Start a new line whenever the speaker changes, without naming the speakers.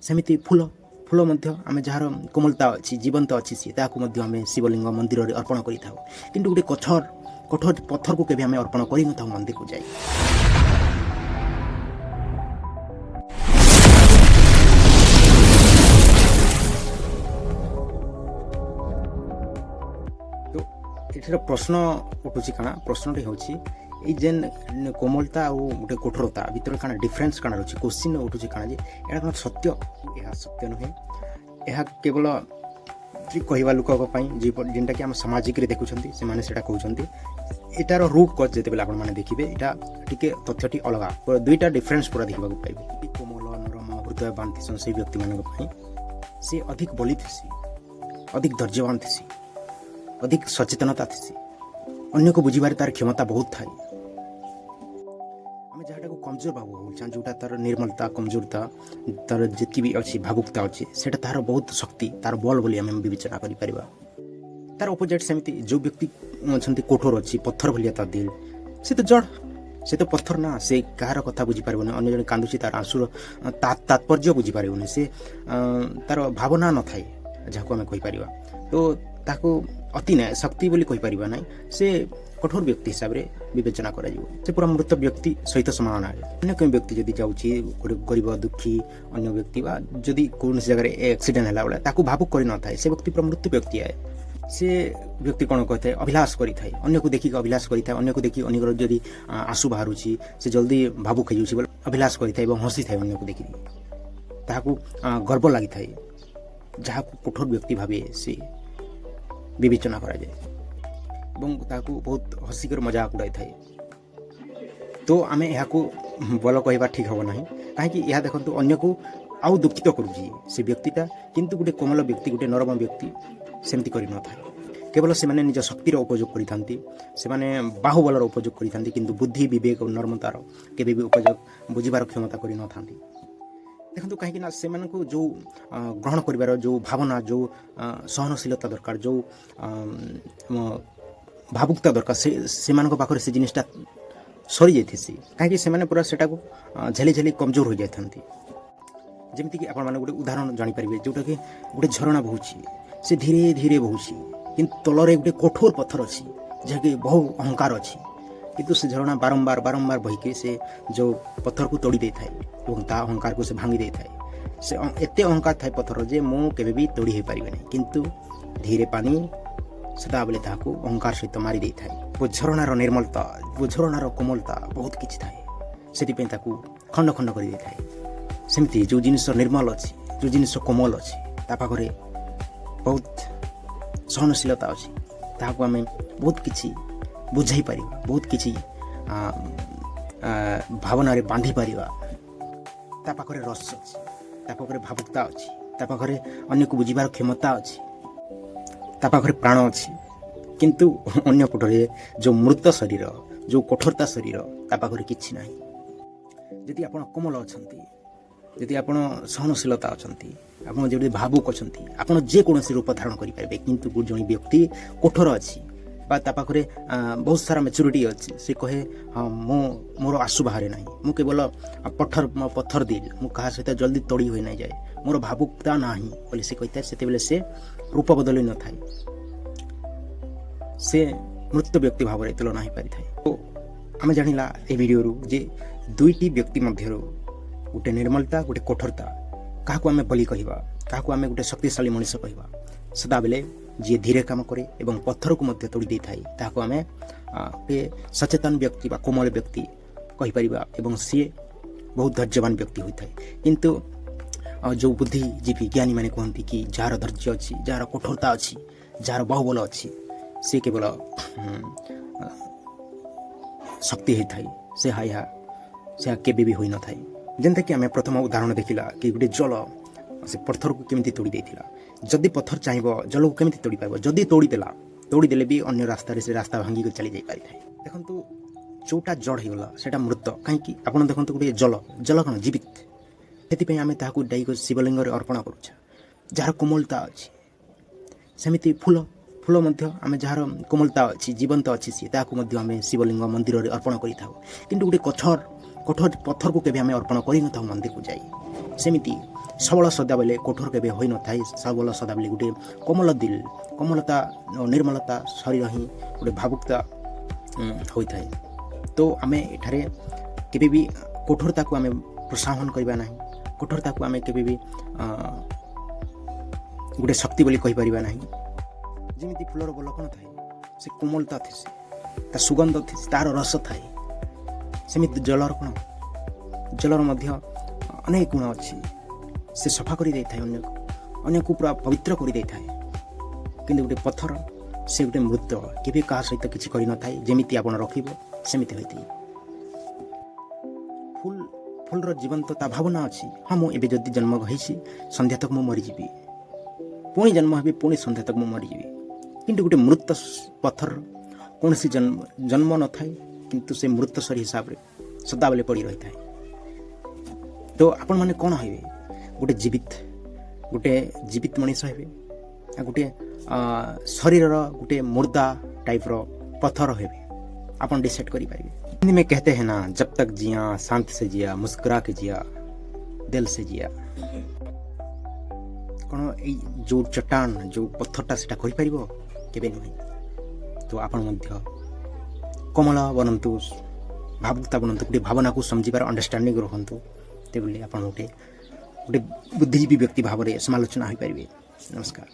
सेमिति फूल फूल मध्य आम जार कोमलता अच्छी जीवंत अच्छी सी आम शिवलिंग मंदिर में अर्पण करें कि गोटे कठोर कठोर पत्थर को केवे आम अर्पण कर मंदिर को जाए। तो ये प्रश्न उठुची काना प्रश्नटी हूँ ये जेन कोमलता और गोटे कठोरता भितर काना डिफरेन्स काना रही क्वेश्चन उठुची काना जे यहाँ कौन सत्य यह सत्य नुहे यह केवल कहवा लोक जेनटा कि आम सामाजिक देखुं से कहते यार रूट कज जो आपने देखिए यहाँ टी तथ्यटी अलग दुईटा डिफरेन्स पूरा देखा पाइबे। कोमल नरम हृदय बांधीसन से व्यक्ति मान सी अधिक बलि थी अधिक धैर्यवान थी अधिक सचेतनता थी अन्य को बुझे तार क्षमता बहुत थाए आम जहाँ कमजोर भाव जोटा तार निर्मलता कमजोरता तार जी भी अच्छी भावुकता अच्छी से तार बहुत शक्ति तार बल बोली आम विवेचना कर तार अपोजिट सेमती जो व्यक्ति अच्छा कठोर अच्छी पत्थर भलिया तार दिल से तो जड़ से तो पत्थर ना से कहार कथा बुझीपार अन्य जन कांदुची तार आंसुर तात्पर्य बुझीपार से तार भावना न थाए जहाँ आम कहीपर तो ताको अति ना शक्ति बोली कहीपर ना से कठोर व्यक्ति हिसाब से विवेचना कर पूरा मृत व्यक्ति सहित समान अन्य कोई व्यक्ति जदि जाऊँगी गोटे गरीब दुखी अन्य व्यक्ति जदि कौन जगह एक्सीडेंट है बेले भावुक कर न था से व्यक्ति पूरा मृत्यु व्यक्ति है से व्यक्ति कौन कहता है अभिलाष करें अन्य को देखिक अभिलाष करें अन्य को देखिए अन्य जदि आंसू बाहर से जल्दी भावुक हो बोले अभिलाष करें हसी थाए अन्य को देखिए ताकू गर्व लगी थाए जहाँ कठोर व्यक्ति भावे से विवेचना करा जाए बहुत हसिकर मजाक उड़ाई थाए। तो आम यहाँ बल कहवा ठीक हम ना कहीं यह देखो अन्य को आउ दुखित करुँगी से व्यक्तिटा किंतु गोटे कोमल व्यक्ति गोटे नरम व्यक्ति सेमती कर न था केवल से निज शक्तिर उपयोग करते बाहुबलर उपयोग करते किंतु बुद्धि विवेक और नर्मतार केवे भी उपयोग बुझार क्षमता कर न था। देखो कहीं से जो ग्रहण कर जो भावना जो सहनशीलता दरकार जो भावुकता दरकार से पाखे से जिनटा सरी जाती कहीं पूरा से झेली झेली कमजोर हो जाती जमीक आप गोटे उदाहरण जानीपर जोटा कि गोटे झरणा बहुची से धीरे धीरे बहुची कि तलरे गोटे कठोर पत्थर अच्छी जहाँकि बहु अहंकार अच्छी किंतु से झरणा बारंबार बारंबार बहीके से जो पत्थर को तोड़ी दे थाए और ता अहंकार को से भांगी दे थाए से एते अहंकार थाए पत्थर जे मु केबे भी तोड़ी हो पारिबे नहीं किंतु धीरे पानी सदा बेले ताको अहंकार सहित मारी दे थाए वो झरणार निर्मलता वो झरणार कोमलता बहुत किछि थाए सेति पे ताको खंड खंड कर दे थाए सेमती जो जिनिस निर्मल अच्छी जो जिनिस कोमल अच्छी ता पाखरे बहुत सहनशीलता अच्छी ताको आमे बहुत किछि बुझाई पारिबा बहुत किछि भावना रे बांधी पारिबा ता पाखरे रस अच्छी ता पाखरे भावुकता अच्छी ता पाखरे अन्य को बुझिबार क्षमता अच्छी ता पाखरे प्राण अच्छी किंतु अन्य पटरे जो मृत शरीर जो कठोरता शरीर ता पाखरे किछि नाही। यदि आपण कोमल अछंती यदि आपण सहनशीलता अछंती आपण जदि भावुक अछंती आपण जे कोनोसी रूप धारण करि पारिबे किंतु जण व्यक्ति कठोर अछि बा ता पाखरे बहुत सारा मैच्योरिटी अच्छी से कहे हाँ मोर आंसू बाहर ना मु केवल पत्थर दिल मु कहा सहित जल्दी तोड़ी हो ना जाए मोर भावुकता ना बोले से कहता है से से रूप बदल न थाए से मृत व्यक्ति भाव में तुलना हो पारि थाए। तो आम जानिला ए वीडियो जे दुईटी व्यक्ति मध्य गोटे निर्मलता गोटे कठोरता क्या आम बलि कहवा क्या आम गोटे शक्तिशाली मनीष कहवा सदा बेले जी धीरे काम करे एवं पत्थर को मध्य तोड़ी दे थाए ताको आमे सचेतन व्यक्ति बा कोमल व्यक्ति कहीपर एवं सी बहुत धैर्यवान व्यक्ति होता है किंतु जो बुद्धिजीवी ज्ञानी मैंने कहती कि जार धैर्य अच्छी जार कठोरता अच्छी जार बाहुबल अच्छी से केवल शक्ति होता है से हाया से केबे भी होई न थाए जेनता कि आम प्रथम उदाहरण देखिला कि गोटे जल से पत्थर को केमिति तोड़ी देथिला जदि पत्थर चाहिए जल को केमिति तोड़ी पार जदि तोड़ीदेले भी अन्य रास्तार से रास्ता भांगी चली जाई पारि थाए। देखंतु जोटा जड़ होगला सेटा मृत कहीं आपन देखंतु गोटे जल जल कौन जीवित से आम ताकू डाई शिवलिंग अर्पण करुछा जार कोमलता अच्छी सेमिति फूल फूल आम जार कोमलता अच्छी जीवंत अच्छी सी आम शिवलिंग मंदिर में अर्पण करें कि गोटे कठोर कठोर पत्थर को केवे आम अर्पण कर मंदिर को जाए सेमिति सबल सदा बेले कठोर केबे होई न थाए सबल सदा बेले गोटे कोमल दिल कोमलता निर्मलता शरीर ही गोटे भावुकता होई थाए तो आमे एठारे केबे भी कठोरता को आमे प्रोत्साहन करबा नाही कठोरता को आमे केबे भी गोटे शक्ति बोली कहि परिबा नाही जेमिति फुलर बलकण थाए से कोमलता थिसे ता सुगंध थिसे तार रस थाए सेमिति जलर कोन जलर मध्य अनेक गुण अच्छी से सफा कर दे थाए अन्य को पूरा पवित्र कर दे थाए किंतु गोटे पत्थर से गोटे मृत केबे कहा सहित किछि करि न थाए जेमिति आपण रखिबो सेमिति होइथि फूल फूलर जीवंतता भावना अच्छी हाँ मु एबे जदि जन्म होइछि संध्या तक मु मरिजिबि पुणी जन्म हेबि पुणी संध्या तक मु मरिजिबि किंतु गोटे मृत पत्थर कौन सी जन्म न थाए किंतु से मृत शरीर हिसाब रे सदा बेले पड़ी रही थाए तो आपण माने कौन हेबे गोटे जीवित मनीष हेबे गोटे शरीर गोटे मुर्दा टाइप रो पत्थर हेबे आपण डिसाइड करि पारिबे हिंदी में कहते हैं ना जब तक जिया शांति से जिया मुस्कुरा के जिया दिल से जिया कौन जो चट्टान जो पत्थरटा सेटा कहि पारिबो केबे नहीं तो आपण मध्य कमला बनंतु भावुकता बनंतु गोटे भावना को समझिबार अंडरस्टैंडिंग रखंतु ते बोले आपण गोटे बुद्धिजीवी व्यक्ति भाव में समालोचना हो पारे। नमस्कार।